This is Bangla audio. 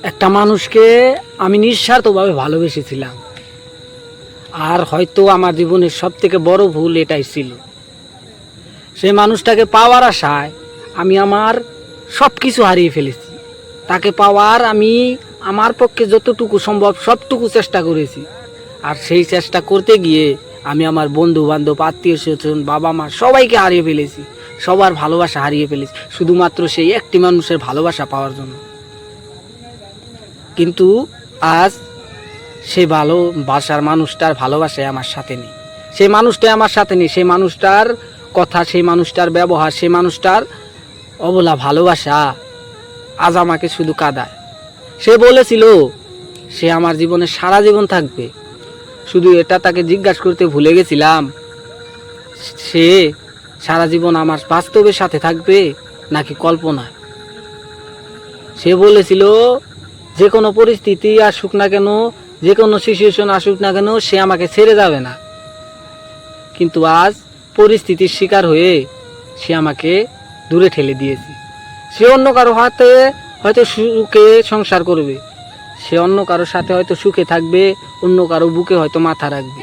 একটা মানুষকে আমি নিঃস্বার্থভাবে ভালোবেসেছিলাম, আর হয়তো আমার জীবনের সব থেকে বড় ভুল এটাই ছিল। সেই মানুষটাকে পাওয়ার আশায় আমি আমার সব কিছু হারিয়ে ফেলেছি। তাকে পাওয়ার আমি আমার পক্ষে যতটুকু সম্ভব সবটুকু চেষ্টা করেছি, আর সেই চেষ্টা করতে গিয়ে আমি আমার বন্ধু বান্ধব, আত্মীয় স্বজন, বাবা মা সবাইকে হারিয়ে ফেলেছি। সবার ভালোবাসা হারিয়ে ফেলেছি শুধুমাত্র সেই একটি মানুষের ভালোবাসা পাওয়ার জন্য। কিন্তু আজ সেই ভালোবাসার মানুষটার ভালোবাসায় আমার সাথে নেই। সেই মানুষটাই আমার সাথে নেই। সেই মানুষটার কথা, সেই মানুষটার ব্যবহার, সেই মানুষটার অবলা ভালোবাসা আজ আমাকে শুধু কাঁদায়। সে বলেছিল সে আমার জীবনে সারা জীবন থাকবে, শুধু এটা তাকে জিজ্ঞাসা করতে ভুলে গেছিলাম, সে সারা জীবন আমার বাস্তবের সাথে থাকবে নাকি কল্পনায়। সে বলেছিল যে কোনো পরিস্থিতি আসুক না কেন, যে কোনো সিচুয়েশন আসুক না কেন, সে আমাকে ছেড়ে যাবে না। কিন্তু আজ পরিস্থিতির শিকার হয়ে সে আমাকে দূরে ঠেলে দিয়েছে। সে অন্য কারো হাতে হয়তো সুখে সংসার করবে, সে অন্য কারোর সাথে হয়তো সুখে থাকবে, অন্য কারো বুকে হয়তো মাথা রাখবে।